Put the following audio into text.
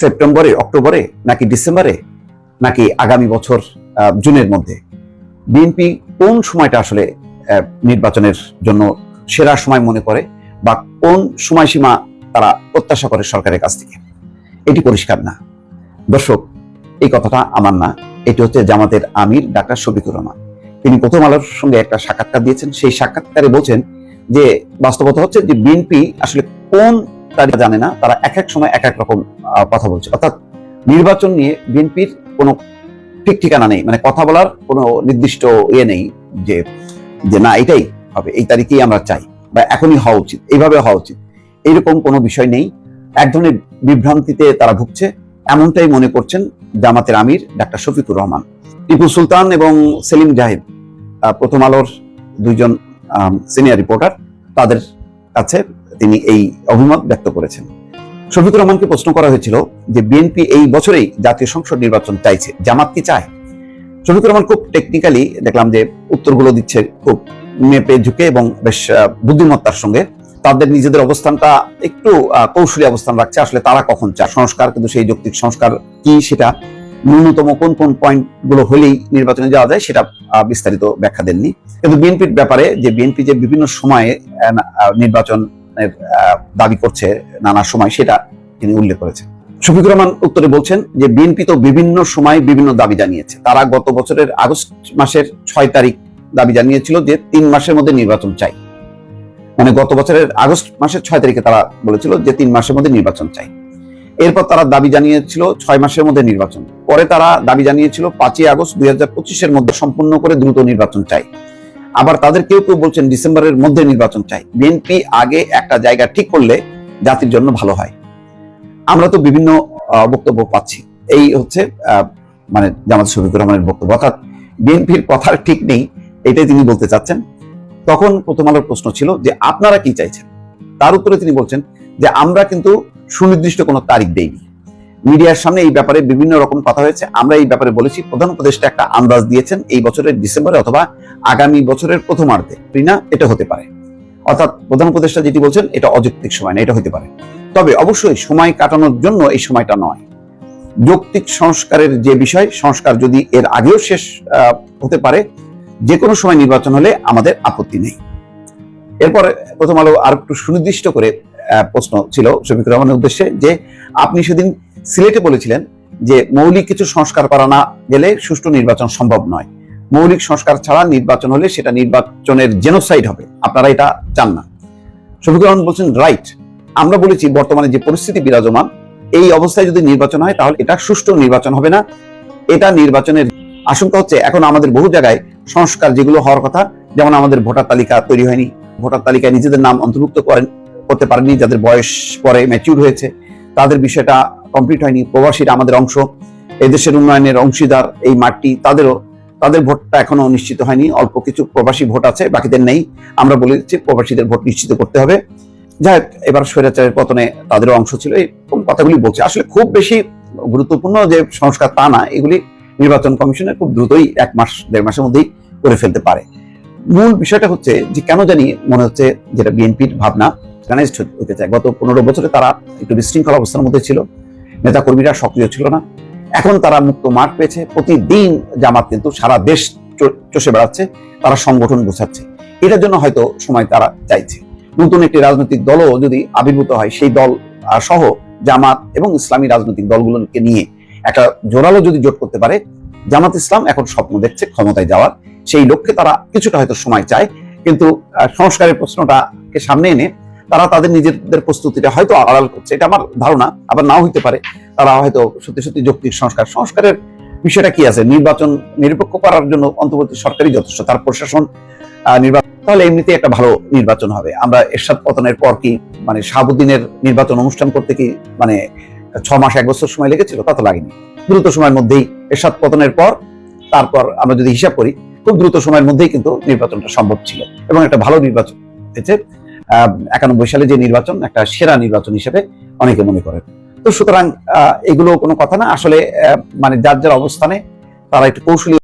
সেপ্টেম্বরে, অক্টোবরে, নাকি ডিসেম্বরে, নাকি আগামী বছর জুনের মধ্যে? বিএনপি কোন সময়টা আসলে নির্বাচনের জন্য সেরা সময় মনে করে বা কোন সময়সীমা তারা প্রত্যাশা করে সরকারের কাছ থেকে? এটি পরিষ্কার না। দর্শক, এই কথাটা আমার না, এটি হচ্ছে জামাতের আমির ডাক্তার শফিকুর রহমান। তিনি প্রথম আলোর সঙ্গে একটা সাক্ষাৎকার দিয়েছেন। সেই সাক্ষাৎকারে বলছেন যে বাস্তবতা হচ্ছে যে বিএনপি আসলে কোন তারিখ জানে না, তারা এক এক সময় এক এক রকম কথা বলছে। অর্থাৎ নির্বাচন নিয়ে বিএনপির কোনো ঠিক ঠিকানা নেই, মানে কথা বলার কোনো নির্দিষ্ট ইয়ে নেই যে যে না এটাই হবে, এই তারিখেই আমরা চাই বা এখনই হওয়া উচিত, এইভাবে হওয়া উচিত, এইরকম কোনো বিষয় নেই। এক ধরনের বিভ্রান্তিতে তারা ভুগছে, এমনটাই মনে করছেন জামাতের আমির ডাক্তার শফিকুর রহমান। টিপু সুলতান এবং সেলিম জাহিদ প্রথম আলোর দুইজন সিনিয়র রিপোর্টার, তাদের কাছে তিনি এই অভিমত ব্যক্ত করেছেন। শফিকুর রহমানকে প্রশ্ন করা হয়েছিল যে বিএনপি এই বছরেই জাতীয় সংসদ নির্বাচন চাইছে, জামাত কি চায়? শফিকুর রহমান খুব টেকনিক্যালি দেখলাম যে উত্তরগুলো দিচ্ছে, খুব মেপে ঝুঁকে এবং বেশ বুদ্ধিমত্তার সঙ্গে। তাদের নিজেদের অবস্থানটা একটু কৌশলী অবস্থান রাখছে। আসলে তারা কখন চায় সংস্কার, কিন্তু সেই যৌক্তিক সংস্কার কি, সেটা ন্যূনতম কোন কোন পয়েন্ট গুলো হলেই নির্বাচনে যাওয়া যায়, সেটা বিস্তারিত ব্যাখ্যা দেননি। কিন্তু বিএনপির ব্যাপারে যে বিএনপি যে বিভিন্ন সময়ে নির্বাচনের দাবি করছে নানা সময়, সেটা তিনি উল্লেখ করেছেন। শফিকুর রহমান উত্তরে বলছেন যে বিএনপি তো বিভিন্ন সময় বিভিন্ন দাবি জানিয়েছে। তারা গত বছরের আগস্ট মাসের 6 তারিখ দাবি জানিয়েছিল যে 3 মাসের মধ্যে নির্বাচন চাই। মানে গত বছরের আগস্ট মাসের 6 তারিখে তারা বলেছিল যে 3 মাসের মধ্যে নির্বাচন চাই। এরপর তারা দাবি জানিয়েছিল 6 মাসের মধ্যে নির্বাচন। পরে তারা দাবি জানিয়েছিল 5 আগস্ট 2025-এর মধ্যে সম্পূর্ণ করে দ্রুত নির্বাচন চাই। আবার তাদের কেউ কেউ বলছেন ডিসেম্বরের মধ্যে নির্বাচন চাই। বিএনপি আগে একটা জায়গা ঠিক করলে জাতির জন্য ভালো হয়। আমরা তো বিভিন্ন বক্তব্য পাচ্ছি, এই হচ্ছে মানে জামাত শফিকুর রহমানের বক্তব্য। অর্থাৎ বিএনপির কথার ঠিক নেই, এটাই তিনি বলতে চাচ্ছেন। তখন প্রথম আলোর প্রশ্ন ছিল যে আপনারা কি চাইছেন? তার উত্তরে তিনি বলছেন যে আমরা কিন্তু সুনির্দিষ্ট কোনো তারিখ দেইনি। মিডিয়ার সামনে এই ব্যাপারে বিভিন্ন রকম কথা হয়েছে, আমরা এই ব্যাপারে বলেছি। প্রধান উপদেষ্টা একটা আন্দাজ দিয়েছেন এই বছরের ডিসেম্বরে অথবা আগামী বছরের প্রথমার্ধে, না এটা হতে পারে। অর্থাৎ প্রধান উপদেষ্টা যেটি বলছেন এটা অযৌক্তিক সময় না, এটা হতে পারে। তবে অবশ্যই সময় কাটানোর জন্য এই সময়টা নয়। যৌক্তিক সংস্কারের যে বিষয়, সংস্কার যদি এর আগেও শেষ হতে পারে, যে কোনো সময় নির্বাচন হলে আমাদের আপত্তি নেই। এরপরে প্রথম আলো আর একটু সুনির্দিষ্ট করে প্রশ্ন ছিল শফিকুর রহমানের উদ্দেশ্যে যে আপনি সেদিন সিলেটে বলেছিলেন যে মৌলিক কিছু সংস্কার করা না গেলে সুষ্ঠু নির্বাচন সম্ভব নয়। মৌলিক সংস্কার ছাড়া নির্বাচন হলে সেটা নির্বাচনের জেনোসাইড হবে, আপনারা এটা চান না। শফিকুর রহমান বলছেন রাইট, আমরা বলেছি বর্তমানে যে পরিস্থিতি বিরাজমান, এই অবস্থায় যদি নির্বাচন হয় তাহলে এটা সুষ্ঠু নির্বাচন হবে না। এটা নির্বাচনের আশঙ্কা হচ্ছে। এখন আমাদের বহু জায়গায় সংস্কার যেগুলো হওয়ার কথা, যেমন আমাদের ভোটার তালিকা তৈরি হয়নি, ভোটার তালিকায় নিজেদের নাম অন্তর্ভুক্ত করতে পারেনি, যাদের বয়স পরে ম্যাচিউর হয়েছে তাদের বিষয়টা কমপ্লিট হয়নি। প্রবাসীরা আমাদের অংশ, এদেশের উন্নয়নের অংশীদার, এই মাঠটি তাদের ভোটটা এখনো নিশ্চিত হয়নি। অল্প কিছু প্রবাসী ভোট আছে, বাকিদের নেই। আমরা বলেছি প্রবাসীদের ভোট নিশ্চিত করতে হবে। যাই হোক, এবার স্বৈরাচারের পতনে তাদেরও অংশ ছিল, এই কথাগুলি বলছে। আসলে খুব বেশি গুরুত্বপূর্ণ যে সংস্কার তা না, এগুলি নির্বাচন কমিশনের খুব দ্রুতই 1 মাস 1.5 মাসের মধ্যেই করে ফেলতে পারে। মূল বিষয়টা হচ্ছে যে কেন জানি মনে হচ্ছে যেটা বিএনপির ভাবনা অর্গানাইজড হতে চায়। গত 15 বছরে তারা একটু বিশৃঙ্খল অবস্থার মধ্যে ছিল, নেতা কর্মীরা সক্রিয় ছিল না। এখন তারা মুক্ত মাঠ পেয়েছে, প্রতিদিন জামাত কিন্তু সারা দেশ চষে বেড়াচ্ছে, তারা সংগঠন গোছাচ্ছে। এটার জন্য হয়তো সময় তারা চাইছে। নতুন একটি রাজনৈতিক দলও যদি আবির্ভূত হয়, সেই দল সহ জামাত এবং ইসলামী রাজনৈতিক দলগুলোকে নিয়ে একটা জোরালো যদি জোট করতে পারে, জামাত ইসলাম এখন স্বপ্ন দেখছে ক্ষমতায় যাওয়ার। সেই লক্ষ্যে তারা কিছুটা হয়তো সময় চায়, কিন্তু সংস্কারের প্রশ্নটাকে সামনে এনে তারা তাদের নিজেদের প্রস্তুতিটা হয়তো আড়াল করছে, এটা আমার ধারণা। আবার নাও হইতে পারে, তারা হয়তো সত্যি সত্যি যৌক্তিক সংস্কারের বিষয়টা কি আছে, নির্বাচন নিরপেক্ষ করার জন্য অন্তর্বর্তী সরকারই যথেষ্ট, তার প্রশাসন নির্বাচন, তাহলে এমনিতে একটা ভালো নির্বাচন হবে। আমরা এরশাদ পতনের পর কি মানে শাহাবুদ্দিনের নির্বাচন অনুষ্ঠান করতে কি মানে 6 মাস 1 বছর সময় লেগেছিল? তা তো লাগেনি। দ্রুত সময়ের মধ্যেই এরশাদ পতনের পর, তারপর আমরা যদি হিসাব করি, খুব দ্রুত সময়ের মধ্যেই কিন্তু নির্বাচনটা সম্ভব ছিল এবং একটা ভালো নির্বাচন হয়েছে। 91 সালে যে নির্বাচন একটা সেরা নির্বাচন হিসেবে অনেকে মনে করেন। তো সুতরাং এগুলো কোনো কথা না, আসলে মানে যার যার অবস্থানে তারা একটু কৌশলী